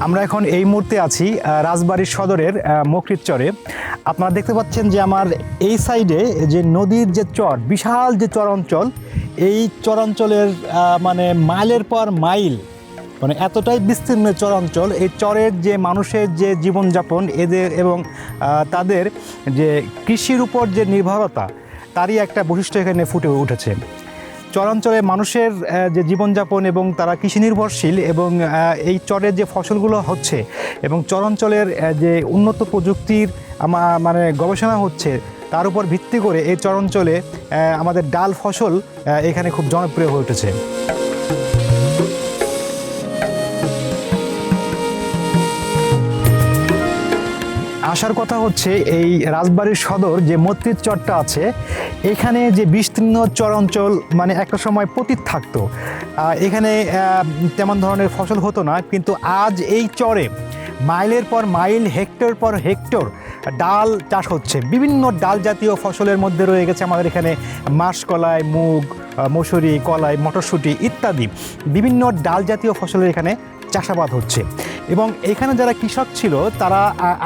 আমরা এখন এই মুহূর্তে আছি রাজবাড়ী সদরের মকরিচরে। আপনারা দেখতে পাচ্ছেন যে আমার এই সাইডে যে নদীর যে চর, বিশাল যে চর অঞ্চল, এই চর অঞ্চলের মানে মাইলের পর মাইল, মানে এতটাই বিস্তীর্ণ চর অঞ্চল। এই চরের যে মানুষের যে জীবনযাপন এদের এবং তাদের যে কৃষির উপর যে নির্ভরতা, তারই একটা বৈশিষ্ট্য এখানে ফুটে উঠেছে। চরাঞ্চলে মানুষের যে জীবনযাপন এবং তারা কৃষি নির্ভরশীল, এবং এই চরের যে ফসলগুলো হচ্ছে এবং চরাঞ্চলের যে উন্নত প্রযুক্তির মানে গবেষণা হচ্ছে, তার উপর ভিত্তি করে এই চরাঞ্চলে আমাদের ডাল ফসল এখানে খুব জনপ্রিয় হয়ে উঠেছে। আসার কথা হচ্ছে এই রাজবাড়ীর সদর যে মত্রির চরটা আছে, এখানে যে বিস্তীর্ণ চরাঞ্চল মানে একটা সময় পতিত থাকতো, এখানে তেমন ধরনের ফসল হতো না, কিন্তু আজ এই চরে মাইলের পর মাইল, হেক্টর পর হেক্টর ডাল চাষ হচ্ছে। বিভিন্ন ডাল জাতীয় ফসলের মধ্যে রয়ে গেছে আমাদের এখানে মাসকলাই, মুগ, মসুরি, কলাই, মটরশুঁটি ইত্যাদি বিভিন্ন ডাল জাতীয় ফসলের এখানে চাষাবাদ হচ্ছে। এবং এখানে যারা কৃষক ছিল, তারা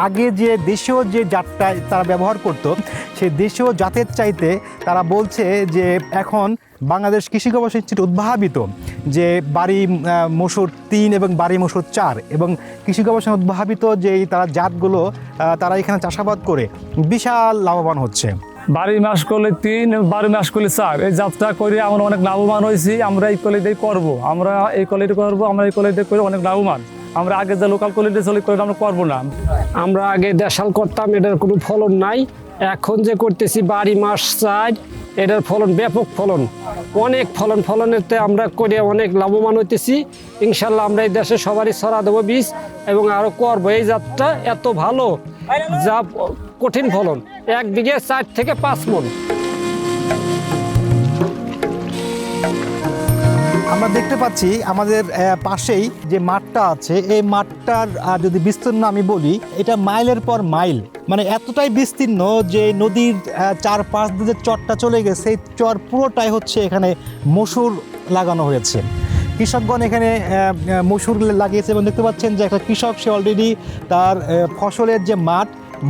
আগে যে দেশীয় যে জাতটা তারা ব্যবহার করত, সেই দেশীয় জাতের চাইতে তারা বলছে যে এখন বাংলাদেশ কৃষি গবেষণা ইনস্টিটিউট উদ্ভাবিত যে বাড়ি মসুর 3 এবং বাড়ি মসুর 4 এবং কৃষি গবেষণা উদ্ভাবিত যে তারা জাতগুলো তারা এখানে চাষাবাদ করে বিশাল লাভবান হচ্ছে। 12 মাস করলে 3, 12 মাস করলে 4, এই যাত্রা করে আমরা অনেক লাভবান হয়েছি। আমরা এই কোয়ালিটি করবো, আমরা এই কোয়ালিটি করবো, আমরা এই কোয়ালিটি করে অনেক লাভবান। আমরা আগে যে লোকাল কোয়ালিটি চলে করে আমরা করবো না। আমরা আগে দেশাল করতাম, এটার কোনো ফলন নাই। এখন যে করতেছি 12 মাস 4, এটার ফলন ব্যাপক ফলন, অনেক ফলনেতে আমরা করে অনেক লাভবান হইতেছি। ইনশাল্লাহ আমরা এই দেশে সবারই ছড়া দেবো বীজ এবং আরও করবো। এই জাতটা এত ভালো, যা কঠিন ফলন, 1 বিঘে 4 থেকে 5 মণ। আমরা দেখতে পাচ্ছি আমাদের পাশেই যে মাঠটা আছে, এই মাঠটার যদি বিস্তীর্ণ আমি বলি, এটা মাইলের পর মাইল, মানে এতটাই বিস্তীর্ণ যে নদীর 4-5 দিকে চরটা চলে গেছে। এই চর পুরোটাই হচ্ছে এখানে মসুর লাগানো হয়েছে। কৃষকগণ এখানে মসুর লাগিয়েছে এবং দেখতে পাচ্ছেন যে একটা কৃষক, সে অলরেডি তার ফসলের যে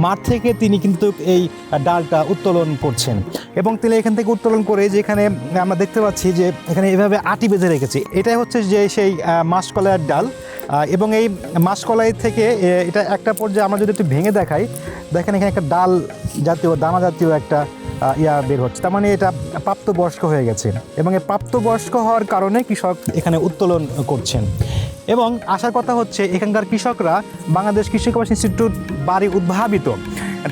মাঠ থেকে তিনি কিন্তু এই ডালটা উত্তোলন করছেন এবং তিনি এখান থেকে উত্তোলন করে যেখানে আমরা দেখতে পাচ্ছি যে এখানে এভাবে আটি বেঁধে রেখেছে। এটাই হচ্ছে যে সেই মাসকলাইয়ের ডাল। এবং এই মাসকলাই থেকে এটা একটা পর্যায়ে আমরা যদি একটু ভেঙে দেখাই, দেখেন এখানে একটা ডাল জাতীয়, দানা জাতীয় একটা বের হচ্ছে, তার মানে এটা প্রাপ্তবয়স্ক হয়ে গেছে এবং এই প্রাপ্তবয়স্ক হওয়ার কারণে কৃষক এখানে উত্তোলন করছেন। এবং আসার কথা হচ্ছে এখানকার কৃষকরা বাংলাদেশ কৃষি গবেষণা ইনস্টিটিউট বাড়ি উদ্ভাবিত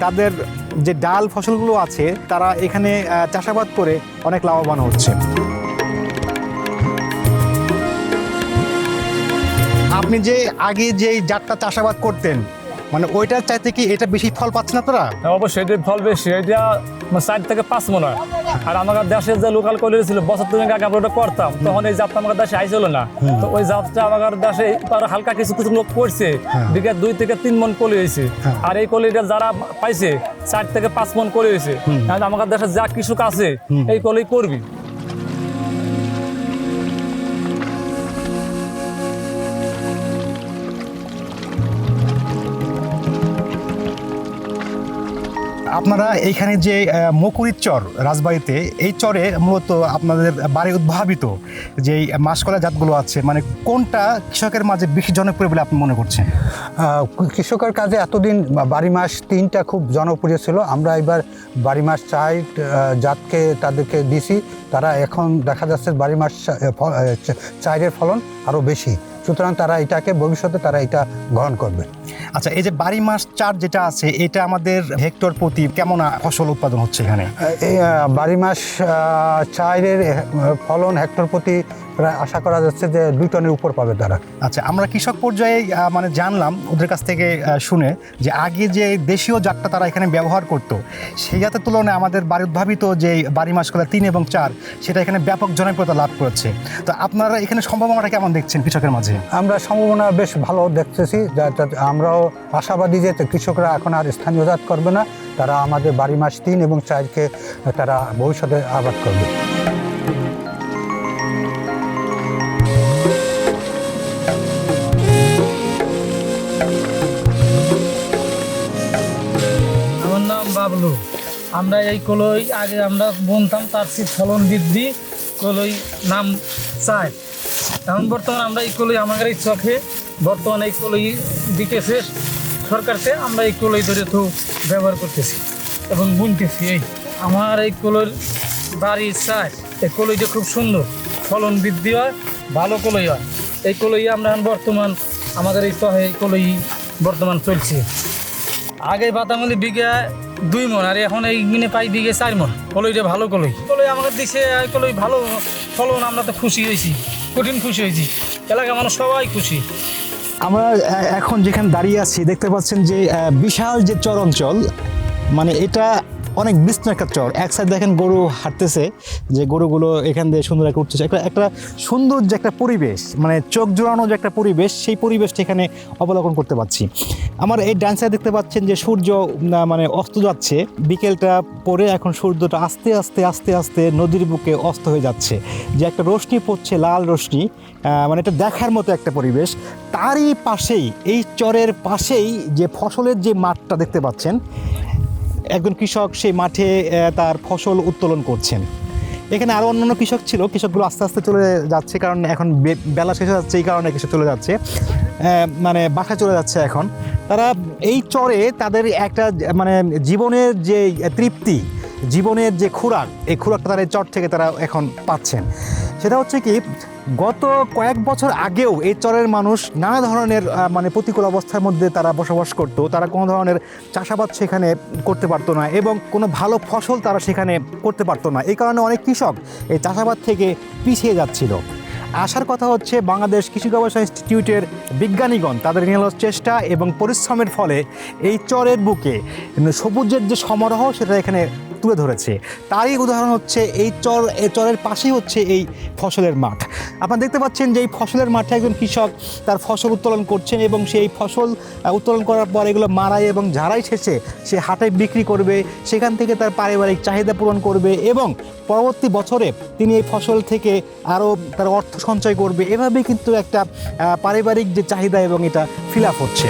তাদের যে ডাল ফসলগুলো আছে, তারা এখানে চাষাবাদ করে অনেক লাভবান হচ্ছে। আপনি যে আগে যে জাতটা চাষাবাদ করতেন, মানে ওইটার চাইতে কি এটা বেশি ফল পাচ্ছে না তোরা? অবশ্যই এটা ফল বেশি, এটা 4 থেকে 5 মণ হয়। আর আমাদের দেশের যে লোকাল কোয়ালিটি ছিল, বছর 2 আগে আমরা ওটা করতাম, তখন এই জাতটা আমাদের দেশে আইছিল না। তো ওই জাতটা আমাদের দেশে তার হালকা কিছু কিছু লোক করছে, বিঘা 2 থেকে 3 মণ কলি হয়েছে। আর এই কলিটা যারা পাইছে 4 থেকে 5 মণ কলি হয়েছে। আমাদের দেশে যা কৃষক আছে এই কলি করবি। আপনারা এইখানে যে মকুরির চর রাজবাড়িতে, এই চরে মূলত আপনাদের বাড়ি উদ্ভাবিত যে মাসকলাই জাতগুলো আছে, মানে কোনটা কৃষকের মাঝে বেশি জনপ্রিয় বলে আপনি মনে করছেন? কৃষকের কাজে এতদিন 12 মাস 3টা খুব জনপ্রিয় ছিল। আমরা এবার 12 মাস 4 জাতকে তাদেরকে দিছি, তারা এখন দেখা যাচ্ছে 12 মাস 4-এর ফলন আরও বেশি, সুতরাং তারা এটাকে ভবিষ্যতে তারা এটা গ্রহণ করবে। আচ্ছা, এই যে 12 মাস 4 যেটা আছে, এটা আমাদের হেক্টর প্রতি কেমন ফসল উৎপাদন হচ্ছে এখানে? এই 12 মাস 4-এর ফলন হেক্টর প্রতি প্রায় আশা করা যাচ্ছে যে 2 টনের উপর পাবে তারা। আচ্ছা, আমরা কৃষক পর্যায়ে মানে জানলাম ওদের কাছ থেকে শুনে যে আগে যে দেশীয় জাতটা তারা এখানে ব্যবহার করতো, সেই জাতের তুলনায় আমাদের বাড়ি উদ্ভাবিত যে 12 মাসকলাই 3 এবং 4, সেটা এখানে ব্যাপক জনপ্রিয়তা লাভ করেছে। তো আপনারা এখানে সম্ভাবনাটা কেমন দেখছেন কৃষকের মাঝে? আমরা সম্ভাবনা বেশ ভালো দেখতেছি, আমরাও আশাবাদী যে কৃষকরা এখন আর স্থানীয় জাত করবে না, তারা আমাদের 12 মাস 3 এবং 4-কে তারা ভবিষ্যতে আবাদ করবে। আমরা এই কলই আগে আমরা বুনতাম, তার শীত ফলন বৃদ্ধি কলই নাম চাই। এখন বর্তমানে আমরা এই কলই আমাদের এই চোখে বর্তমানে এই কলই দিতেছে সরকারকে, আমরা এই কলই ধরে তো ব্যবহার করতেছি এবং বুনতেছি। এই আমার এই কলইর বাড়ি চাই, এই কলইটা খুব সুন্দর, ফলন বৃদ্ধি হয়, ভালো কলই হয়। এই কলই আমরা বর্তমান আমাদের এই চহে এই কলই বর্তমান চলছে। আগে বাতামলি বিঘা 2 মণ, আর এখন এই মিনে পাই বিঘে 4 মণ। কলইটা ভালো কলই আমাদের দিছে, এই কলই ভালো ফলন, আমরা তো খুশি হয়েছি, কঠিন খুশি হয়েছি, এলাকা মানুষ সবাই খুশি। আমরা এখন যেখানে দাঁড়িয়ে আছি দেখতে পাচ্ছেন যে বিশাল যে চর অঞ্চল, মানে এটা অনেক বিস্তৃত একটা চর। এক সাইড দেখেন গরু হাঁটতেছে, যে গরুগুলো এখান দিয়ে সুন্দর একটা উঠতেছে, একটা সুন্দর যে একটা পরিবেশ, মানে চোখ জোড়ানো যে একটা পরিবেশ, সেই পরিবেশটা এখানে অবলোকন করতে পারছি। আমার এই ডান সাইডে দেখতে পাচ্ছেন যে সূর্য মানে অস্ত যাচ্ছে, বিকেলটা পরে এখন সূর্যটা আস্তে আস্তে আস্তে আস্তে নদীর বুকে অস্ত হয়ে যাচ্ছে, যে একটা রশ্মি পড়ছে, লাল রশ্মি, মানে এটা দেখার মতো একটা পরিবেশ। তারই পাশেই, এই চরের পাশেই যে ফসলের যে মাঠটা দেখতে পাচ্ছেন, একজন কৃষক সেই মাঠে তার ফসল উত্তোলন করছেন। এখানে আরও অন্যান্য কৃষক ছিল, কৃষকগুলো আস্তে আস্তে চলে যাচ্ছে, কারণ এখন বেলা শেষ হয়ে যাচ্ছে, এই কারণে কৃষক চলে যাচ্ছে, মানে বাসায় চলে যাচ্ছে। এখন তারা এই চরে তাদের একটা মানে জীবনের যে তৃপ্তি, জীবনের যে খোরাক, এই খোরাকটা তারা এই চর থেকে তারা এখন পাচ্ছেন। সেটা হচ্ছে কি, গত কয়েক বছর আগেও এই চরের মানুষ নানা ধরনের মানে প্রতিকূল অবস্থার মধ্যে তারা বসবাস করত। তারা কোনো ধরনের চাষাবাদ সেখানে করতে পারতো না এবং কোনো ভালো ফসল তারা সেখানে করতে পারতো না। এই কারণে অনেক কৃষক এই চাষাবাদ থেকে পিছিয়ে যাচ্ছিল। আসার কথা হচ্ছে বাংলাদেশ কৃষি গবেষণা ইনস্টিটিউটের বিজ্ঞানীগণ তাদের নিরলস চেষ্টা এবং পরিশ্রমের ফলে এই চরের বুকে সবুজের যে সমারোহ সেটা এখানে তুলে ধরেছে। তারই উদাহরণ হচ্ছে এই চরের পাশেই হচ্ছে এই ফসলের মাঠ। আপনারা দেখতে পাচ্ছেন যে এই ফসলের মাঠে একজন কৃষক তার ফসল উত্তোলন করছেন এবং সেই ফসল উত্তোলন করার পর এগুলো মাড়াই এবং ঝাড়াই শেষে সে হাটে বিক্রি করবে, সেখান থেকে তার পারিবারিক চাহিদা পূরণ করবে এবং পরবর্তী বছরে তিনি এই ফসল থেকে আরও তার অর্থ সঞ্চয় করবে। এভাবেই কিন্তু একটা পারিবারিক যে চাহিদা এবং এটা ফিল আপ হচ্ছে।